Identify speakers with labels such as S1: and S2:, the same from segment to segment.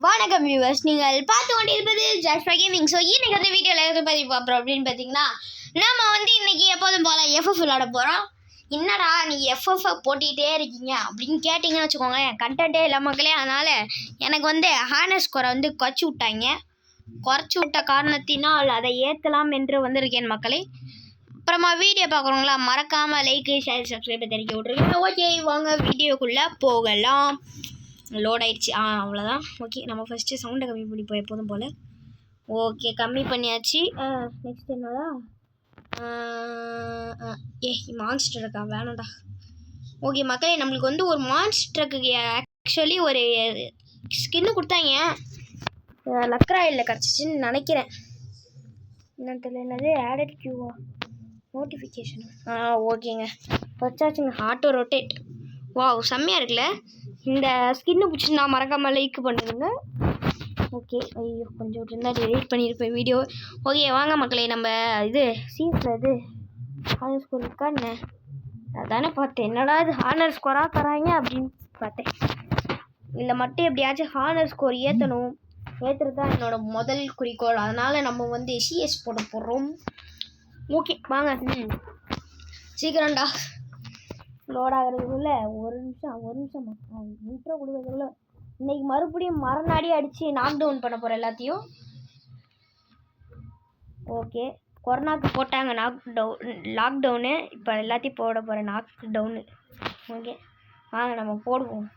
S1: வணக்கம் வியூவர்ஸ், நீங்கள் பார்த்து கொண்டிருப்பது ஜாஷ்வா கேமிங். ஸோ இன்னைக்கு வந்து வீடியோவில் எதை பற்றி பார்க்குறோம் அப்படின்னு பார்த்தீங்கன்னா, நம்ம வந்து இன்னைக்கு எப்போதும் போல் எஃப்எஃப் விளாட போகிறோம். என்னடா நீ எஃப்எஃப் போட்டிகிட்டே இருக்கீங்க அப்படின்னு கேட்டிங்கன்னு வச்சுக்கோங்க, என் கண்டென்ட்டே இல்லை மக்களே. அதனால் எனக்கு வந்து ஹானர் ஸ்கோரை வந்து குறைச்சி விட்டாங்க. குறைச்சி விட்ட காரணத்தினால் அதை ஏற்றலாம் என்று வந்திருக்கேன் மக்களே. அப்புறமா வீடியோ பார்க்குறவங்களா மறக்காமல் லைக்கு ஷேர் சப்ஸ்கிரைப் தெரிவிக்க விட்ருக்கேன். ஓகே, வாங்க வீடியோக்குள்ளே போகலாம். லோட் ஆயிடுச்சு. அவ்வளோதான். ஓகே, நம்ம ஃபஸ்ட்டு சவுண்டை கம்மி பண்ணிப்போம் எப்போதும் போல். ஓகே, கம்மி பண்ணியாச்சு. நெக்ஸ்ட் என்னடா? மான்ஸ்டர் இருக்கா? வேணாம்டா. ஓகே மக்களே, நம்மளுக்கு வந்து ஒரு மான்ஸ்டருக்கு ஆக்சுவலி ஒரு ஸ்கின்னு கொடுத்தாங்க. லக்ராயில் கிடச்சிச்சின்னு நினைக்கிறேன். என்னன்னு தெரியல. என்னது ஆடட் கியூவா நோட்டிஃபிகேஷன்? ஓகேங்க, வச்சாச்சுங்க. Auto rotate. வாவ், செம்மையாக இருக்குல்ல. இந்த ஸ்கின்னு பிடிச்சி நான் மறக்காமல் லைக் பண்ணுங்க. ஓகே, ஐயோ கொஞ்சம் இருந்தால் எடிட் பண்ணியிருப்பேன் வீடியோ. ஓகே வாங்க மக்களே, நம்ம இது சீஸில் இது ஹானர் ஸ்கோர் இருக்கான்னு அதானே பார்த்தேன். என்னடா இது ஹானர் ஸ்கோராக தராங்க அப்படின்னு பார்த்தேன். இல்லை மட்டும் எப்படியாச்சும் ஹானர் ஸ்கோர் ஏற்றணும். ஏற்றுறது தான் என்னோட முதல் குறிக்கோள். அதனால் நம்ம வந்து சிஎஸ் போட போடுறோம். ஓகே வாங்க. சீக்கிரம்டா. லோட் ஆகிறதுக்குள்ள ஒரு நிமிஷம் இன்ட்ரோ கொடுக்கறதுக்குள்ள இன்னைக்கு மறுபடியும் மரணாடி அடித்து நாக் டவுன் பண்ண போகிறேன் எல்லாத்தையும். ஓகே, கொரோனாவுக்கு போட்டாங்க லாக்டவுனு. இப்போ எல்லாத்தையும் போட போகிறேன் நாக் டவுனு. ஓகே வாங்க நம்ம போடுவோம்.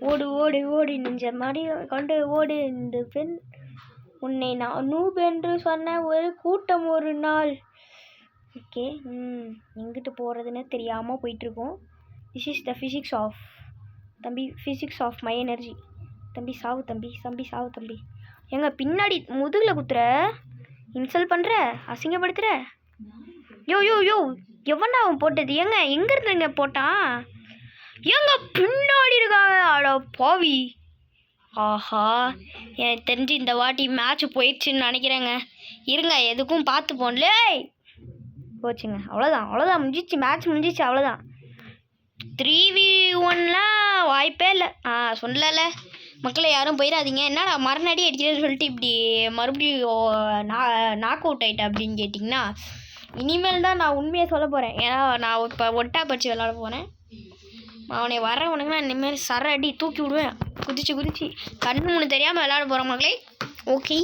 S1: ஓடு ஓடு ஓடு நெஞ்ச மாதிரி கொண்டு ஓடு இந்த பெண் உன்னை நான் நூப் என்று சொன்ன ஒரு கூட்டம் ஒரு நாள். ஓகே, எங்கிட்டு போகிறதுன்னு தெரியாமல் போயிட்டுருக்கோம். This is the physics of தம்பி, ஃபிசிக்ஸ் ஆஃப் மை எனர்ஜி. தம்பி சாவு தம்பி, தம்பி சாவு தம்பி. எங்க பின்னாடி முதுகில் குத்துற, இன்சல்ட் பண்ணுற, அசிங்கப்படுத்துகிற. யோ யோ யோ, எவனா அவன் போட்டது? ஏங்க எங்கேருந்துங்க போட்டான்? ஏங்க பின்னாடி இருக்காங்க. அட பாவி. ஆஹா, எனக்கு தெரிஞ்சு இந்த வாட்டி மேட்ச் போயிடுச்சுன்னு நினைக்கிறேங்க. இருங்க எதுக்கும் பார்த்து போன்ல போச்சுங்க. அவ்வளோதான் முடிஞ்சிச்சு, மேட்ச் முடிஞ்சிச்சு, அவ்வளோதான். 3v1லாம் வாய்ப்பே இல்லை. சொல்லல மக்களை, யாரும் போயிடாதீங்க. என்னடா மரணடி அடிக்கிறேன்னு சொல்லிட்டு இப்படி மறுபடியும் நாக் அவுட் ஆகிட்டேன் அப்படின்னு கேட்டிங்கன்னா, இனிமேல் தான் நான் உண்மையை சொல்ல போகிறேன். ஏன்னா நான் இப்போ ஒட்டா பறிச்சு விளாட போகிறேன். அவனை வரவனுங்க நான் இனிமேல் சர அடி தூக்கி விடுவேன். குதிச்சு கண்ணு மூணு தெரியாமல் விளாட போகிறோம் மக்களே. ஓகே,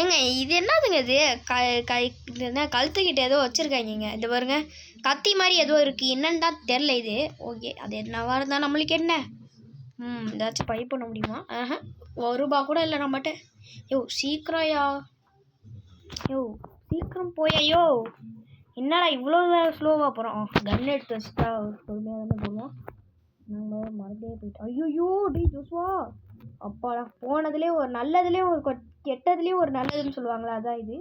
S1: ஏங்க இது என்னதுங்க? இது என்ன கழுத்துக்கிட்ட ஏதோ வச்சுருக்காங்க. இது பாருங்க, கத்தி மாதிரி ஏதோ இருக்குது. என்னன்னு தான் தெரில இது. ஓகே, அது என்னவா இருந்தால் நம்மளுக்கு என்ன? ஏதாச்சும் பை பண்ண முடியுமா? ₹1 கூட இல்லை நம்மகிட்ட. யோ சீக்கிரம்யா, யோ சீக்கிரம் போயா. என்னடா இவ்வளோ ஸ்லோவாக போகிறோம்? கன் எடுத்து வச்சுட்டா பொறுமையாக தானே போகணும். நம்ம மறந்தே போயிட்டோம். ஐயோ டி ஜோஸ்வா, அப்பாடா. போனதுலேயே ஒரு நல்லதுலேயும் ஒரு கெட்டதுலேயும் ஒரு நல்லதுன்னு சொல்லுவாங்களா, அதான் இது.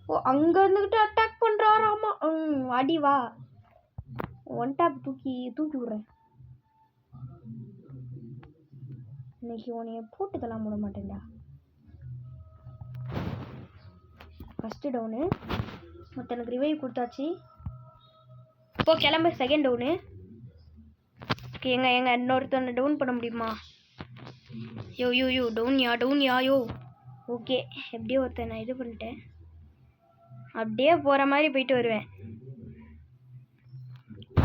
S1: ஓ, அங்கே இருந்துக்கிட்டு அட்டாக் பண்ணுறாராமா. அடி வா, ஒன் டேப் தூக்கி விட்றேன். இன்னைக்கு உன்னைய போட்டுதெல்லாம் விட மாட்டேன்டா. ஃபஸ்ட்டு டவுனு, ஒருத்தனுக்கு ரிவைவ் கொடுத்தாச்சு. இப்போ கிளம்பு. Second town. ஓகே, எங்க இன்னொருத்தனை டவுன் பண்ண முடியுமா? யோ டவுன்யா யோ. ஓகே, எப்படியோ ஒருத்தன் நான் இது பண்ணிட்டேன். அப்படியே போகிற மாதிரி போயிட்டு வருவேன்.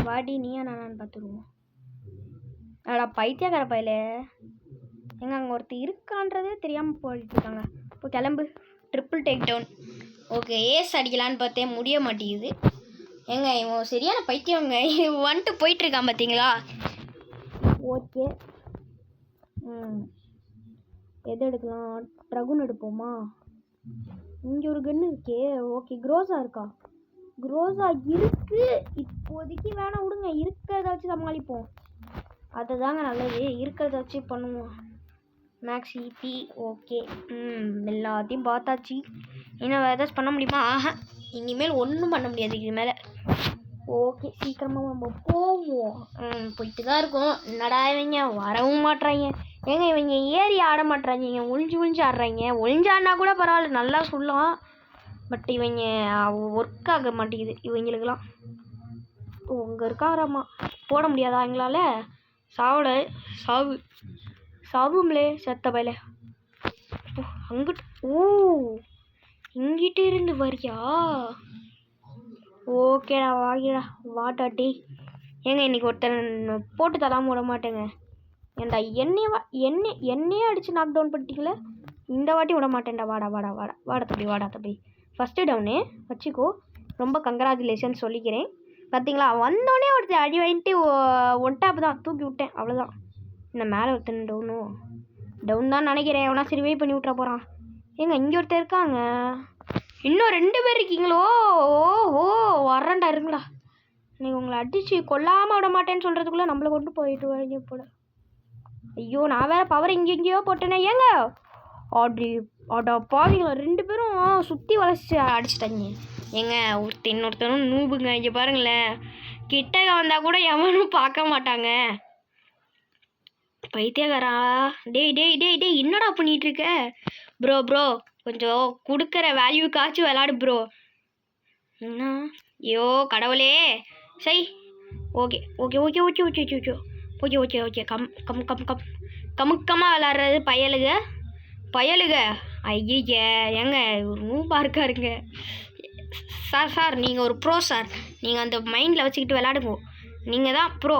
S1: வாடி நீயா நானான்னு பார்த்துருவோம். அடா பைத்தியக்கார பையில, எங்க அங்கே ஒருத்தர் இருக்கான்றதே தெரியாமல் போயிட்டு இருக்காங்க. இப்போ கிளம்பு. Triple take down. Okay, ace அடிக்கலான்னு பார்த்தேன், முடிய மாட்டேங்குது. ஏங்க இவன் சரியான பைத்தியவங்க. வந்துட்டு போயிட்டுருக்கான் பார்த்தீங்களா? ஓகே, எது எடுக்கலாம்? ட்ரகுன் எடுப்போமா? இங்கே ஒரு கன்று இருக்கே. ஓகே, குரோஸா இருக்கா? குரோஸா இருக்கு. இப்போதைக்கு வேணாம், விடுங்க. இருக்கிறத வச்சு சமாளிப்போம். அதுதாங்க நல்லது. இருக்கிறத வச்சு பண்ணுவோம். Maths EB. ஓகே, எல்லாத்தையும் பார்த்தாச்சு. இன்னும் வேறு ஏதாச்சும் பண்ண முடியுமா? இனிமேல் ஒன்றும் பண்ண முடியாது இது மேலே. ஓகே, சீக்கிரமாக நம்ம போவோம். போயிட்டு தான் இருக்கோம். என்னடா இவங்க வரவும் மாட்டுறாங்க. ஏங்க இவங்க ஏறி ஆட மாட்டுறாங்க, ஒளிஞ்சு ஆடுறாங்க. ஒளிஞ்சாடினா கூட பரவாயில்ல, நல்லா சொல்லலாம். பட் இவங்க ஒர்க் ஆக மாட்டேங்குது இவங்களுக்கெல்லாம். அங்கே இருக்காராம்மா, போட முடியாதா எங்களால்? சாவு சாவும்லே செத்த பையில. அங்கிட்டு ஓ இங்கிட்ட இருந்து வரியா? ஓகேடா வாங்கிடா வாட்டா டே. ஏங்க இன்னைக்கு ஒருத்தர் போட்டு தராமல் விட மாட்டேங்க. ஏன்டா என்னையே அடித்து நாக் டவுன் பண்ணிட்டீங்களே, இந்த வாட்டி விட மாட்டேன்டா. வாடா தம்பி. ஃபஸ்ட்டு டவுனு வச்சுக்கோ. ரொம்ப கங்க்ராச்சுலேஷன் சொல்லிக்கிறேன். பார்த்தீங்களா, வந்தோடனே ஒருத்தர் அடி வாங்கிட்டு ஒன் டாப் தான் தூக்கி விட்டேன், அவ்வளோதான். இந்த மேலே ஒருத்தன் டவுன் தான் நினைக்கிறேன். எவனா சரி வெயிட் பண்ணி விட்ற போகிறான். ஏங்க இங்கே ஒருத்தர் இருக்காங்க, இன்னும் 2 பேர் இருக்கீங்களோ? ஓஹோ வரேன்டா இருங்களா. நீங்கள் உங்களை அடித்து கொல்லாமல் விட மாட்டேன்னு சொல்கிறதுக்குள்ளே நம்மளை கொண்டு போயிட்டு வரீங்க போல. ஐயோ நான் வேறு பவர் எங்கெங்கேயோ போட்டேனே. ஏங்க அடா பாவிங்களா, 2 பேரும் சுற்றி வளைச்சி அடிச்சிட்டாங்க. ஏங்க இன்னொருத்தனும் நூபுங்க. இங்கே பாருங்களேன், கிட்டக வந்தால் கூட எவனும் பார்க்க மாட்டாங்க. பைத்தியக்காரா. டேய் என்னடா பண்ணிட்டு இருக்க? ப்ரோ கொஞ்சம் கொடுக்குற வேல்யூக்காச்சும் விளாடு ப்ரோ. என்ன ஐயோ கடவுளே. சரி ஓகே கமுக்கமாக விளாட்றது பயலுக. ஐய ஏங்க நூபா இருக்காருங்க. சார் நீங்கள் ஒரு ப்ரோ சார். நீங்கள் அந்த மைண்டில் வச்சுக்கிட்டு விளாடுங்க. நீங்கள் தான் ப்ரோ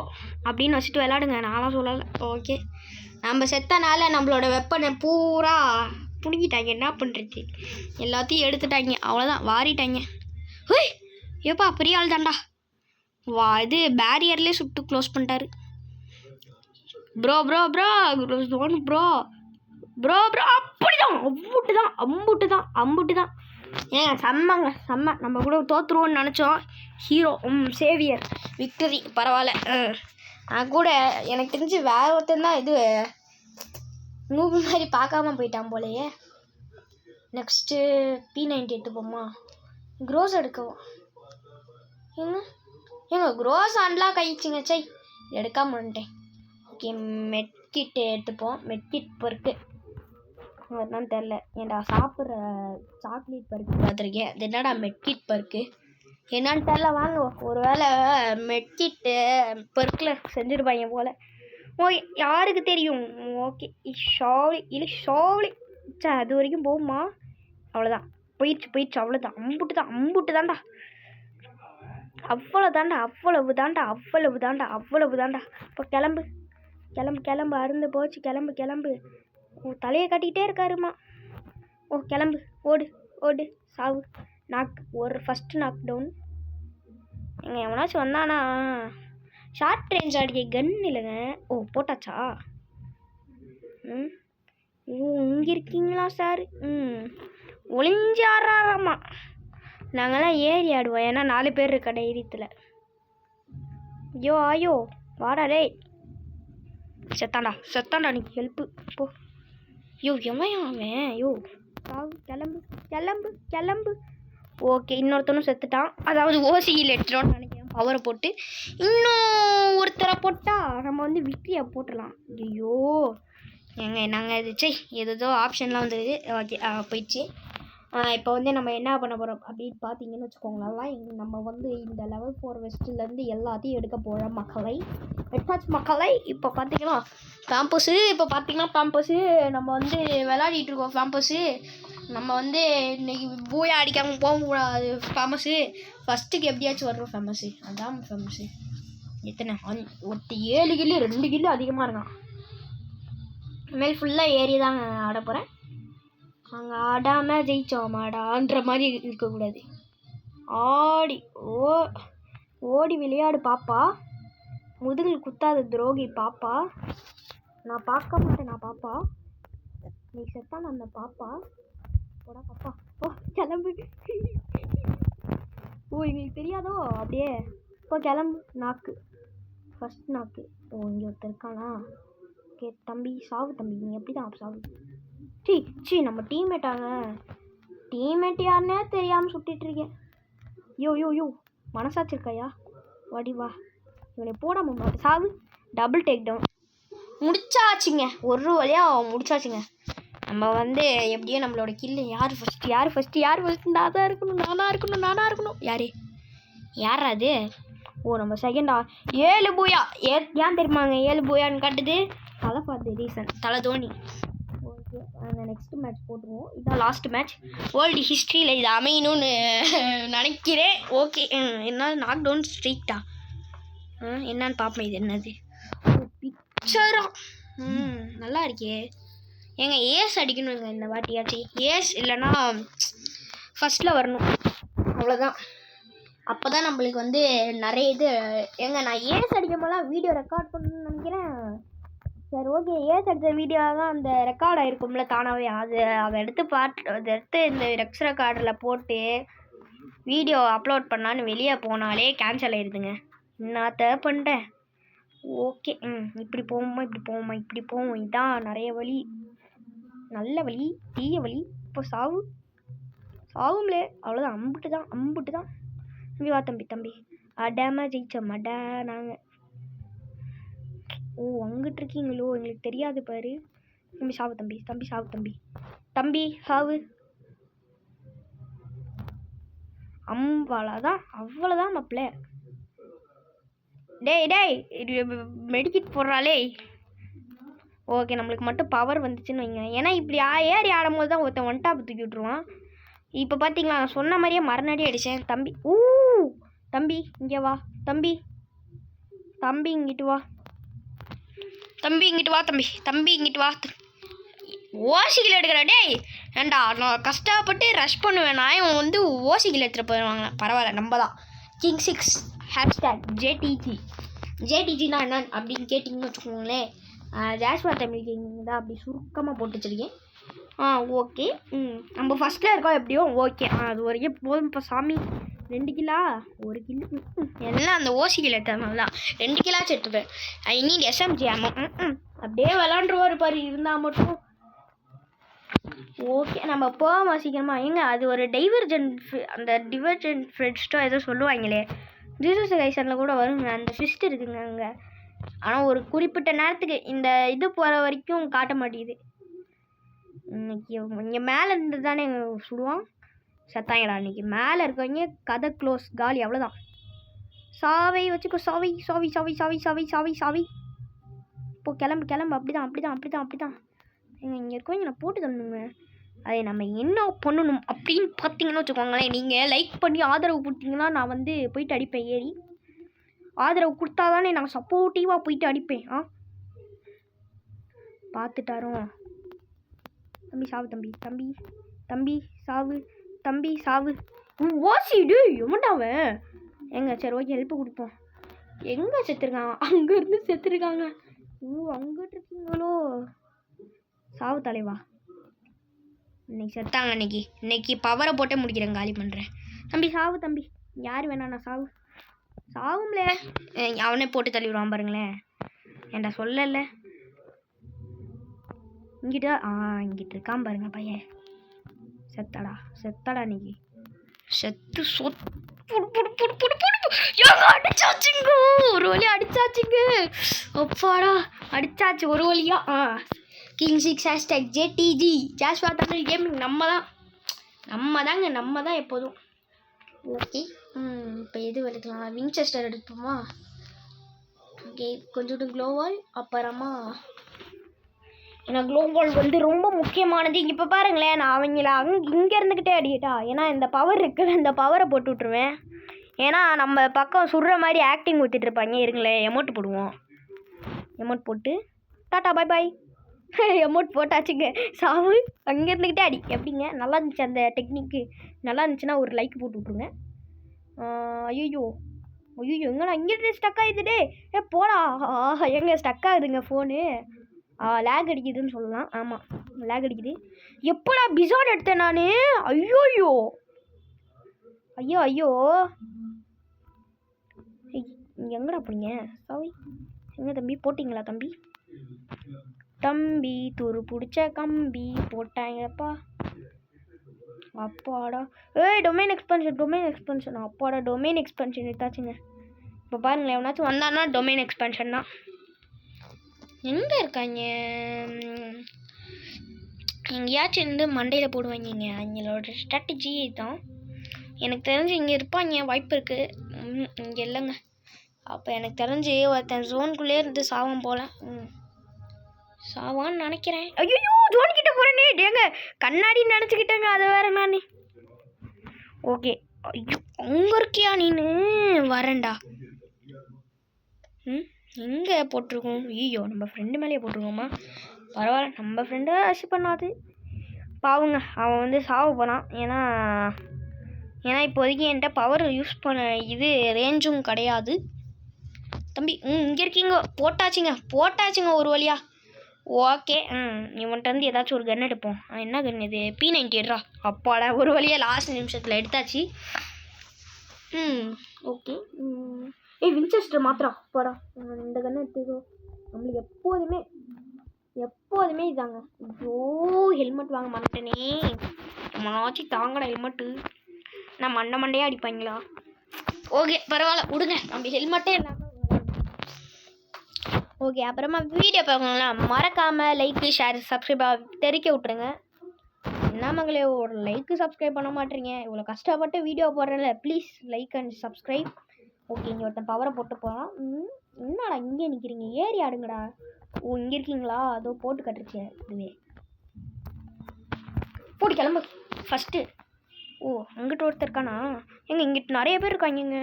S1: அப்படின்னு வச்சுட்டு விளாடுங்க, நான்லாம் சொல்லலை. ஓகே நம்ம செத்தனால நம்மளோட வெப்பனை பூரா பிடிக்கிட்டாங்க. என்ன பண்ணுறது, எல்லாத்தையும் எடுத்துட்டாங்க, அவ்வளோதான் வாரிட்டாங்க. ஹோய் ஏப்பா பெரிய ஆள் தான்டா. இது பேரியர்லேயே சுட்டு க்ளோஸ் பண்ணிட்டாரு. ப்ரோ அப்படிதான் அம்புட்டு தான். ஏங்க செம்ம. நம்ம கூட தோற்றுருவோன்னு நினச்சோம். ஹீரோ சேவியர் விக்டரி பரவாயில்ல. நான் கூட எனக்கு தெரிஞ்சு வேற ஒருத்தன் தான் இது மூவி மாதிரி பார்க்காம போயிட்டான் போலையே. Next P90 எடுத்துப்போமா? க்ரோஸ் எடுக்கவும். ஏங்க க்ரோஸ் அன்லாக் ஆகிடுச்சிங்க. சை எடுக்காம வந்துட்டேன். ஓகே மெட்கிட் எடுத்துப்போம். மெட்கிட் பருக்கு என்னன்னு தெரில. ஏன்டா சாப்பிட்ற சாக்லேட் பருக்கு பார்த்துருக்கேன். அது என்னடா மெட்கிட் பருக்கு என்னன்னு தெரில. வாங்க ஒரு வேளை மெட்கிட்டு பர்க்கில் செஞ்சுருப்பாங்க போல். ஓகே யாருக்கு தெரியும். ஓகே ஷாவ்லி சே அது வரைக்கும் போகுமா? அவ்வளோதான் போயிடுச்சு அவ்வளோதான். அம்புட்டு தான்டா. அவ்வளவு தான்டா. இப்போ கிளம்பு அருந்து போச்சு. கிளம்பு. ஓ தலையை கட்டிக்கிட்டே இருக்காருமா. ஓ கிளம்பு ஓடு சாவு. ஒரு ஃபஸ்ட்டு நாக் டவுன். எங்க எவனாச்சும் வந்தானா? ஷார்ட் ரேஞ்ச் அடிக்க கன் இல்லைங்க. ஓ போட்டாச்சா? இங்கே இருக்கீங்களா சார்? ஒளிஞ்சாராமா. நாங்கள்லாம் ஏறி ஆடுவோம், ஏன்னா 4 பேர் இருக்க தைரியத்தில். ஐயோ வாடா டேய். செத்தாண்டா நீ ஹெல்ப்பு போ. எவன் அவன்? கிளம்பு. ஓகே இன்னொருத்தனும் செத்துட்டான். அதாவது ஓசியில் எடுத்துட்டோன்னு நினைக்கிறேன் பவரை போட்டு. இன்னும் ஒருத்தரை போட்டால் நம்ம வந்து விக்ரியை போட்டுடலாம். ஐயோ ஏங்க நாங்கள் இது ஏதோ ஆப்ஷன்லாம் வந்துடுது. ஓகே போயிடுச்சு. இப்போ வந்து நம்ம என்ன பண்ண போகிறோம் அப்படின்னு பார்த்தீங்கன்னு வச்சுக்கோங்களேன். நம்ம வந்து இந்த level 4 வெஸ்ட்லேருந்து எல்லாத்தையும் எடுக்க போகிறோம் மக்களை. இப்போ பார்த்தீங்கன்னா பேம்பஸு நம்ம வந்து விளையாடிட்டு இருக்கோம். பேம்பஸு நம்ம வந்து இன்னைக்கு பூயா அடிக்காமல் போகக்கூடாது. ஃபேமஸு ஃபஸ்ட்டுக்கு எப்படியாச்சும் வர்றோம். ஃபேமஸு அதான் ஃபேமஸு. எத்தனை 7 கில்லு 2 கில்லு அதிகமாக இருக்கான். இனிமேல் ஃபுல்லாக ஏறி தாங்க ஆட போகிறேன். அங்கே ஆடாமல் ஜெயிச்சோமாடான்ற மாதிரி இருக்கக்கூடாது. ஓடி விளையாடு பாப்பா, முதுகில் குத்தாத துரோகி பாப்பா. நான் பார்க்க மாட்டேன் பாப்பா. நீ செத்தான் அந்த பாப்பா. போடா பாப்பா. ஓ கிளம்பு. எங்களுக்கு தெரியாதோ அப்படியே. இப்போ கிளம்பு. ஃபஸ்ட் நாக்கு. இங்கே ஒருத்தர் இருக்கானா? ஓகே தம்பி சாவு தம்பி. நீ எப்படி தான் சாவு. நம்ம டீம்மேட் யாருன்னே தெரியாமல் சுட்டிட்டு இருக்கேன். யோ மனசாச்சு இருக்காயா? வடி வா. இவனை போடாமல் மாட்டேன். சாவு. டபுள் டேக் டவுன் முடிச்சாச்சுங்க. ஒரு வழியாக முடிச்சாச்சுங்க. நம்ம வந்து எப்படியோ நம்மளோட கில்லு யார் ஃபஸ்ட்டு நானாக இருக்கணும். யாரா அது? ஓ நம்ம செகண்டா. 7 பூயா. ஏன் தெரியுமாங்க 7 பூயான்னு காட்டுது? தலை ஃபார் தி ரீசன், தலை தோனி. ஓகே, அந்த நெக்ஸ்ட் மேட்ச் போட்டுருவோம். இதுதான் லாஸ்ட் மேட்ச் வேர்ல்டு ஹிஸ்ட்ரியில் இது அமையணும்னு நினைக்கிறேன். ஓகே, என்ன நாக் டவுன் ஸ்ட்ரீட்டா என்னன்னு பார்ப்போம். இது என்னது பிக்சரா? நல்லா இருக்கே. ஏங்க ஏஸ் அடிக்கணுங்க இந்த வாட்டியாச்சு. ஏஸ் இல்லைன்னா ஃபஸ்ட்டில் வரணும், அவ்வளோதான். அப்போ தான் நம்மளுக்கு வந்து நிறைய இது. ஏங்க நான் ஏஸ் அடிக்கும் போதெல்லாம் வீடியோ ரெக்கார்ட் பண்ணணும்னு நினைக்கிறேன். சரி ஓகே, ஏஸ் அடித்த வீடியோ தான் அந்த ரெக்கார்ட் ஆகிருக்கும்ல தானாகவே. அதை எடுத்து இந்த ரெக்ஸ் ரெக்கார்டில் போட்டு வீடியோ அப்லோட் பண்ணான்னு வெளியே போனாலே கேன்சல் ஆயிடுதுங்க. என்னத்த பண்ணுறேன். ஓகே, இப்படி போவோமா இப்படி போவோம். இதான் நிறைய வழி, நல்ல வழி, தீய வழி. இப்போ சாவும்லே, அவ்வளோதான். அம்புட்டு தான். தம்பி வா தம்பி. அடாம ஜெயிச்சோம் அடா நாங்கள். ஓ, அங்கிட்டு இருக்கீங்களோ, எங்களுக்கு தெரியாது பாரு. தம்பி சாவு தம்பி சாவு. அவ்வளோதான் மாப்பிள்ள. டேய் மெடிக்கிட் போடுறாளே. ஓகே, நம்மளுக்கு மட்டும் பவர் வந்துச்சுன்னு வைங்க. ஏன்னா இப்படி ஏறி ஆடும்போது தான் ஒருத்தன் ஒன் டாப் தூக்கி விட்ருவான். இப்போ பார்த்தீங்களா, நான் சொன்ன மாதிரியே மறுநாடி அடித்தேன். தம்பி இங்கே வா. தம்பி இங்கிட்டு வா. தம்பி இங்கிட்டு வா. ஓசிகள் எடுக்கிற. டேய் ஏண்டா, நான் கஷ்டப்பட்டு ரஷ் பண்ணுவேன். நான் இவன் வந்து ஓசிகள் எடுத்துகிட்டு போயிடுவாங்க. பரவாயில்ல, நம்ம தான் King 6 #JTG என்ன அப்படின்னு கேட்டிங்கன்னு வச்சுக்கோங்களேன். ஜாஸ்வா தமிழ் கிங் தான் அப்படி சுருக்கமாக போட்டு வச்சுருக்கேன். ஓகே, நம்ம ஃபஸ்ட்டில் இருக்கோம் எப்படியோ. ஓகே, அது வரைக்கும் போதும். இப்போ சாமி 2 கிலோ 1 கிலோ எல்லாம் அந்த ஓசிகள் எடுத்ததுனால தான் 2 கிலோ எடுத்துப்பேன். ஐ நீட் SMG ஆமா. அப்படியே விளாண்டுருவார் பாரு இருந்தால் மட்டும். ஓகே, நம்ம போகாம சீக்கிரமா. ஏங்க அது ஒரு டிவர்ஜென்ட் ஃப்ரெட்ஸ்டோ ஏதோ சொல்லுவாங்களே, ஜீசஸ் கைசனில் கூட வருங்க. அந்த ஃபிஸ்ட் இருக்குங்க அங்கே. ஆனால் ஒரு குறிப்பிட்ட நேரத்துக்கு இந்த இது போகிற வரைக்கும் காட்ட மாட்டேங்குது. இன்னைக்கு இங்கே மேலே இருந்து தானே சுடுவான். செத்தாங்கடா இன்னைக்கு. மேலே இருக்கவங்க கதை க்ளோஸ், காலி, அவ்வளோதான். சாவை வச்சுக்கோ. சாவி. இப்போ கிளம்பு. அப்படிதான். இங்கே இருக்கவங்க நான் போட்டு தரணுங்க. அதை நம்ம என்ன பண்ணணும் அப்படின்னு பார்த்தீங்கன்னு வச்சுக்கோங்களேன். நீங்கள் லைக் பண்ணி ஆதரவு கொடுத்தீங்கன்னா நான் வந்து போயிட்டு அடிப்பேன். ஏறி ஆதரவு கொடுத்தா தானே நான் சப்போர்ட்டிவாக போயிட்டு அடிப்பேன். பார்த்துட்டாரோ. தம்பி சாவு. ஓசிடு எவன்டாவன். எங்க சரி ஓகே, ஹெல்ப் கொடுப்போம். எங்கே செத்துருக்காங்க? அங்கேருந்து செத்துருக்காங்க. அங்கிட்டு இருக்கீங்களோ. சாவு தலைவா. இன்னைக்கு செத்தாங்க. இன்னைக்கு பவரை போட்டே முடிக்கிறேன், காலி பண்ணுறேன். தம்பி சாவு. யார் வேணா நான் சாவும்ல. அவனே போட்டு தள்ளி விடுவான் பாருங்களேன். ஏன்டா சொல்லல. இங்கிட்டு இருக்கான் பாருங்க பையன். செத்தாடா இன்னைக்கு. செத்து அடிச்சாச்சுங்க. ஒரு வழி அடிச்சாச்சுங்க. அப்பாடா அடிச்சாச்சு ஒரு வழியா. King 6 #JTG Joshua Tamil gaming. நம்ம தான் எப்போதும். ஓகே, இப்போ எது எடுக்கலாம்? வின்செஸ்டர் எடுப்போமா? ஓகே, கொஞ்சோண்டு க்ளோவால். அப்புறமா ஏன்னா க்ளோவால் வந்து ரொம்ப முக்கியமானது. இப்போ பாருங்களேன், நான் அவங்கள இங்கே இருந்துக்கிட்டே அடிக்கிட்டா. ஏன்னா இந்த பவர் இருக்குல்ல, இந்த பவரை போட்டு விட்ருவேன். ஏன்னா நம்ம பக்கம் சுடுற மாதிரி ஆக்டிங் ஊற்றிட்டு இருப்பாங்க. இருங்களேன், எமௌண்ட் போடுவோம். எமௌண்ட் போட்டு டாட்டா பாய். எமௌண்ட் போட்டாச்சுங்க. சாவு. அங்கே இருந்துக்கிட்டே அடி. எப்படிங்க நல்லா இருந்துச்சு அந்த டெக்னிக்கு? நல்லா இருந்துச்சுன்னா ஒரு லைக் போட்டு விட்ருங்க. ஐயோ எங்கண்ணா இங்கிட்டு ஸ்டக் ஆகிடுதுடே. போடா. எங்கே ஸ்டக் ஆகுதுங்க ஃபோனு. லேக் அடிக்குதுன்னு சொல்லலாம். ஆமாம், லேக் அடிக்குது. எப்போடா பிசான் எடுத்தேன் நான்? ஐயோ எங்கடா போனீங்க? சாரி. எங்கே தம்பி போட்டிங்களா? தம்பி துரு பிடிச்ச கம்பி போட்டாங்கப்பா. அப்பாடா. டொமைன் எக்ஸ்பென்ஷன். அப்பாடா, டொமைன் எக்ஸ்பென்ஷன் எடுத்தாச்சுங்க. இப்போ பாருங்களேன், எவனாச்சும் வந்தான்னா டொமைன் எக்ஸ்பென்ஷன் தான். எங்கே இருக்காங்க? எங்கேயாச்சும் இருந்து மண்டையில் போடுவாங்க. அவங்களோட ஸ்ட்ராட்டஜி தான். எனக்கு தெரிஞ்சு இங்கே இருப்பாங்க, வாய்ப்பு இருக்குது. இங்கே இல்லைங்க. அப்போ எனக்கு தெரிஞ்சு ஒருத்தன் ஜோனுக்குள்ளே இருந்து சாவம் போல். சாவான்னு நினைக்கிறேன். ஐயோ ஜோன் கிட்ட போகிறேனே ஏங்க கண்ணாடின்னு நினச்சிக்கிட்டேங்க அதை வேற நான். ஓகே ஐயோ அங்கே இருக்கியா நீனு வரேன்டா. எங்கே போட்டிருக்கோம்? ஐயோ நம்ம ஃப்ரெண்டு மேலேயே போட்டிருக்கோமா? பரவாயில்ல நம்ம ஃப்ரெண்டை அசி பண்ணாது பாவுங்க. அவன் வந்து சாவ போகிறான். ஏன்னா இப்போதைக்கு என்கிட்ட பவர் யூஸ் பண்ண இது ரேஞ்சும் கிடையாது. தம்பி இங்கே இருக்கீங்க. போட்டாச்சுங்க ஒரு வழியா. ஓகே இவன்கிட்ட வந்து ஏதாச்சும் ஒரு கன் எடுப்போம். என்ன கன் இது? P90 எடுறா. அப்பாடா ஒரு வழியாக லாஸ்ட் நிமிஷத்தில் எடுத்தாச்சு. ஓகே வின்செஸ்டர் மாத்திரா போடா. இந்த கன்று எடுத்துக்கோ. நம்மளுக்கு எப்போதுமே இதாங்க. ஐயோ ஹெல்மெட் வாங்க மாட்டேனே. நம்மளாச்சு தாங்கடா ஹெல்மெட்டு. நான் மண்டையாக அடிப்பாங்களா? ஓகே பரவாயில்ல விடுங்க. நம்ம ஹெல்மெட்டே இல்லாமல். ஓகே அப்புறமா வீடியோ பார்க்கணுங்களா? மறக்காமல் லைக்கு ஷேர் சப்ஸ்கிரைப் தெரிக்க விட்ருங்க. என்ன மங்களே ஒரு லைக்கு சப்ஸ்கிரைப் பண்ண மாட்டேறீங்க. இவ்வளோ கஷ்டப்பட்டு வீடியோ போடுறேன்ல, please like and subscribe. Okay இங்கே ஒருத்தன் பவரை போட்டு போகிறான். என்னடா இங்கே நிற்கிறீங்க? ஏறி ஆடுங்கடா. ஓ இங்கே இருக்கீங்களா? அதோ போட்டு கட்டுருச்சு இதுவே. போட்டு கிளம்பு ஃபஸ்ட்டு. ஓ அங்கிட்ட ஒருத்தர் இருக்கானா? இங்கிட்ட நிறைய பேர் இருக்காங்க.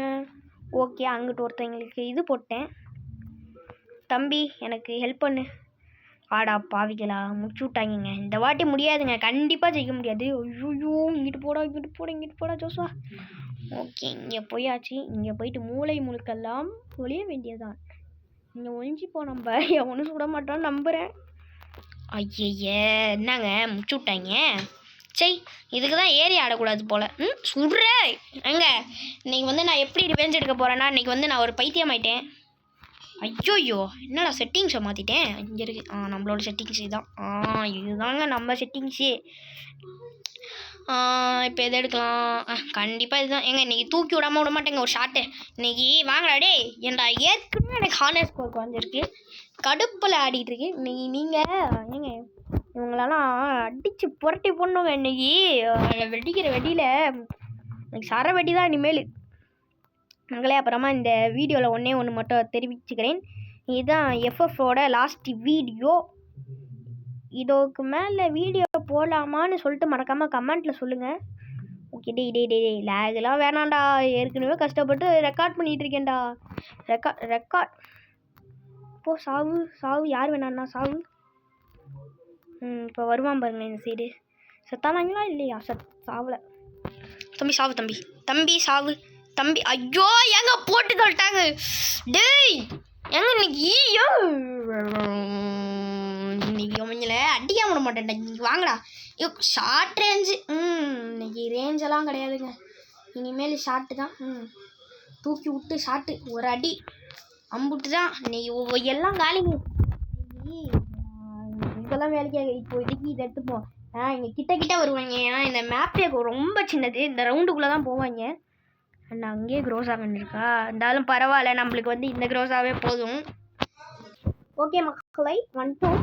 S1: ஓகே அங்கிட்ட ஒருத்தவங்களுக்கு இது போட்டேன். தம்பி எனக்கு ஹெல்ப் பண்ணு. ஆடா பாவிகளா முடிச்சு விட்டாங்க. இந்த வாட்டி முடியாதுங்க, கண்டிப்பாக ஜெயிக்க முடியாது. ஐயோ இங்கிட்டு போடா ஜோஸ்வா. ஓகே இங்கே போயாச்சு. இங்கே போயிட்டு மூளை முழுக்கெல்லாம் ஒழிய வேண்டியதான். இங்கே ஒழிஞ்சு நம்ம ஒன்றும் சுட மாட்டோன்னு நம்புகிறேன். ஐயே என்னங்க முடிச்சு விட்டாங்க. சரி இதுக்கு தான் ஏறி ஆடக்கூடாது போல். சுடுற எங்க இன்னைக்கு வந்து நான் எப்படி ரிவெஞ்ச் எடுக்க போகிறேன்னா, இன்றைக்கி வந்து நான் ஒரு பைத்தியம் ஆயிட்டேன். ஐயோயோ என்னடா செட்டிங்ஸை மாற்றிட்டேன். இங்கே இருக்குது நம்மளோட செட்டிங்ஸ் இதுதான். இதுதாங்க நம்ம செட்டிங்ஸு. இப்போ எது எடுக்கலாம்? கண்டிப்பாக இதுதான். இன்றைக்கி தூக்கி விட மாட்டேங்க ஒரு ஷாட்டு. இன்றைக்கி வாங்கடா டே. ஏன்டா ஏற்கனவே எனக்கு ஹானர் ஸ்கோர் குறைஞ்சிருக்கு. கடுப்பில் ஆடிட்டுருக்கு. இன்றைக்கி நீங்கள் இவங்களெல்லாம் அடித்து புரட்டி போடணுங்க. இன்றைக்கி வெடிக்கிற வெடியில் இன்னைக்கு சர வெடி தான் இனிமேல் மங்களே. அப்புறமா இந்த வீடியோவில் ஒன்று மட்டும் தெரிவிச்சுக்கிறேன். இதுதான் எஃப்எஃப்ஓட லாஸ்ட் வீடியோ. இதோக்கு மேலே வீடியோ போடலாமான்னு சொல்லிட்டு மறக்காமல் கமெண்ட்டில் சொல்லுங்கள். ஓகே டே லேகெலாம் வேணாண்டா. ஏற்கனவே கஷ்டப்பட்டு ரெக்கார்ட் பண்ணிகிட்டு இருக்கேன்டா. ரெக்கார்ட் இப்போ சாவு யார் வேணாண்ணா சாவு. இப்போ வருவான் பாருங்க இந்த சைடு. செத்தானாங்களா இல்லையா? சாவலை. தம்பி சாவு. தம்பி சாவு. தம்பி ஐயோ எங்க போட்டு சொல்லிட்டாங்க. டேய் எங்க இன்னைக்கு அவங்கள அடிக்க விட மாட்டேன்டா. இன்னைக்கு வாங்கடா. ஐயோ ஷார்ட் ரேஞ்சு. இன்னைக்கு ரேஞ்செல்லாம் கிடையாதுங்க. இனிமேல் ஷார்ட்டு தான். தூக்கி விட்டு ஷார்ட்டு ஒரு அடி அம்புட்டு தான். இன்னைக்கு எல்லாம் காலிங்க. இதெல்லாம் வேலைக்காக. இப்போ இதுக்கு இதை எடுத்துப்போம். இங்கே கிட்ட வருவாங்க. ஏன்னா இந்த மேப்பே ரொம்ப சின்னது. இந்த ரவுண்டுக்குள்ளே தான் போவாங்க. அண்ட் அங்கேயே க்ரோஸா பண்ணிருக்கா. இருந்தாலும் பரவாயில்ல, நம்மளுக்கு வந்து இந்த க்ரோஸாவே போதும். ஓகே மக்களை வந்துட்டோம்.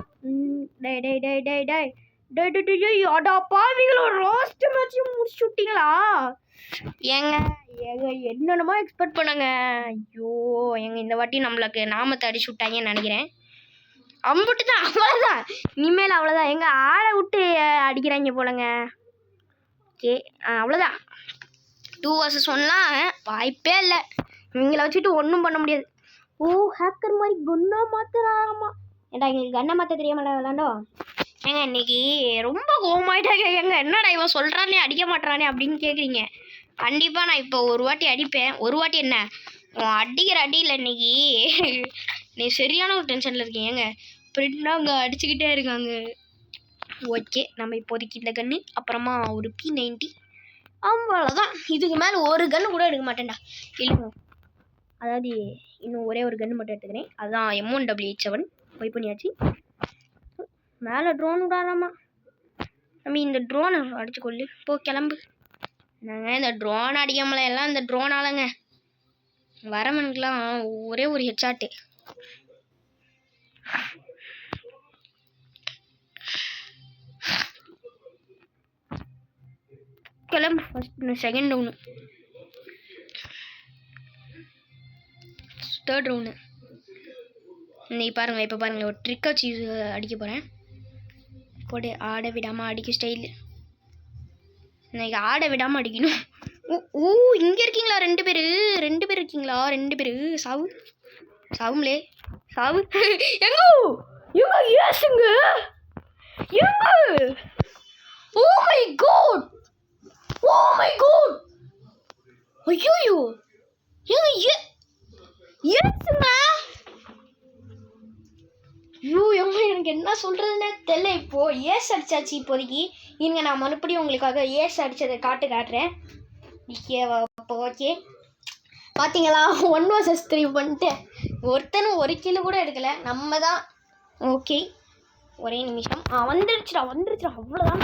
S1: அடா பாவிங்களோ லாஸ்ட் மேட்சையும் முடிச்சு விட்டீங்களா? ஏங்க என்னென்னமோ எக்ஸ்பெக்ட் பண்ணுங்க. ஐயோ இந்த வாட்டி நம்மளுக்கு நாமத்தை அடிச்சு விட்டாங்கன்னு நினைக்கிறேன். அம்புட்டு தான் அவ்வளோதான். இனிமேல் அவ்வளோதான். எங்க ஆளை விட்டு அடிக்கிறாங்க போலங்க. ஓகே அவ்வளோதான். 2 vs 1லாம் வாய்ப்பே இல்லை. இவங்கள வச்சுட்டு ஒன்றும் பண்ண முடியாது. ஓ ஹேக்கர் மாதிரி கன்னா மாற்றுறாமா. ஏன்டா எங்களுக்கு கண்ணை மாற்ற தெரியாமல விளாண்டோம். இன்னைக்கு ரொம்ப கோமாயிட்டாங்க. என்னடா இவன் சொல்கிறானே அடிக்க மாட்டானே அப்படின்னு கேட்குறீங்க. கண்டிப்பாக நான் இப்போ ஒரு வாட்டி அடிப்பேன். ஒரு வாட்டி என்ன அடிக்கிற அடியில் இன்னைக்கு நீ சரியான ஒரு டென்ஷனில் இருக்கீங்க. ஃப்ரெண்டாக அங்கே அடிச்சுக்கிட்டே இருக்காங்க. ஓகே நம்ம இப்போதைக்கு இந்த கன்று, அப்புறமா ஒரு P90, அவ்வளோதான். இதுக்கு மேலே ஒரு கன்று கூட எடுக்க மாட்டேன்டா. இல்லைங்க அதாவது இன்னும் ஒரே ஒரு கன்று மட்டும் எடுத்துக்கிறேன். அதுதான் M1W7 போய் பண்ணியாச்சு. மேலே ட்ரோன் விடாதாமா. நம்ம இந்த ட்ரோனை அடிச்சு கொள்ளு. போ கிளம்பு. நாங்கள் இந்த ட்ரோன் அடிக்காமல எல்லாம் இந்த ட்ரோன் ஆளுங்க வரவனுக்குலாம் ஒரே ஒரு ஹெட்ஷாட்டு. கிளம்பு. First second round, third round. இன்னைக்கு பாருங்கள், இப்போ பாருங்கள், ஒரு ட்ரிக்கை வச்சு அடிக்க போகிறேன். போட்டு ஆட விடாமல் அடிக்க ஸ்டைலு. இன்னைக்கு ஆட விடாமல் அடிக்கணும். ஓ இங்கே இருக்கீங்களா 2 பேர் இருக்கீங்களா 2 பேர்? சாவுங்களே சாவு. எங்க ஏசுங்க எங்க? ஓ மை காட் ஐயோ ஏங்க ஏசுங்க. ஐயோ எனக்கு என்ன சொல்கிறதுன்னு தெரியல. இப்போது ஏஸ் அடிச்சாச்சு இப்போதைக்கு. இங்கே நான் மறுபடியும் உங்களுக்காக ஏஸ் அடித்ததை காட்டுறேன். ஓகே பார்த்தீங்களா, 1 vs 3 பண்ணிட்டு ஒருத்தனும் 1 கிலோ கூட எடுக்கலை. நம்ம தான். ஓகே ஒரே நிமிஷம். வந்துருச்சுடா அவ்வளோதான்.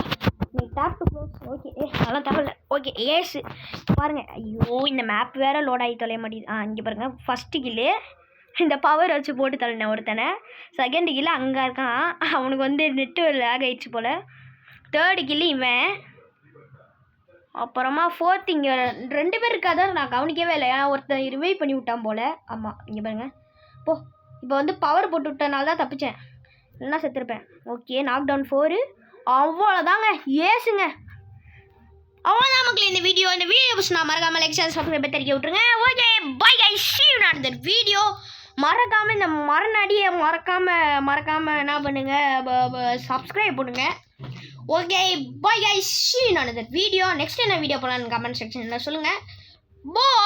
S1: Tape to close. ஓகே அதெல்லாம் தேவையில்ல. ஓகே ஏசு பாருங்கள். ஐயோ இந்த மேப் வேறு லோட் ஆகி தொலைய மாட்டேங்குது. இங்கே பாருங்கள், ஃபஸ்ட்டு கில்லு இந்த பவர் வச்சு போட்டு தள்ளினேன் ஒருத்தனை. செகண்ட் கில்லு அங்கே இருக்கான், அவனுக்கு நெட்டு லேக் ஆகிடுச்சு போல். தேர்டு கில்லு இவன். அப்புறமா 4th இங்கே 2 பேர் இருக்காத நான் கவனிக்கவே இல்லை. ஏன்னா ஒருத்தன் ரிவைவ் பண்ணி விட்டான் போல். ஆமாம் இங்கே பாருங்க. இப்போ பவர் போட்டு விட்டனால தான் தப்பிச்சேன், இல்லைன்னா செத்துருப்பேன். Okay knock down 4. அவ்வளோதாங்க ஏசுங்க. அவ்வளோதான் மக்களே இந்த வீடியோ நான் மறக்காமல் லைக் ஷேர் சப்ஸ்கிரைப் தெரிவிக்க விட்ருங்க. Okay bye guys, see you in the video. மறக்காமல் இந்த மரணடியை மறக்காமல் என்ன பண்ணுங்கள், சப்ஸ்கிரைப் பண்ணுங்க. Okay bye guys, see you in the video. Next என்ன வீடியோ போகலான்னு கமெண்ட் செக்ஷனில் சொல்லுங்கள். பாய்.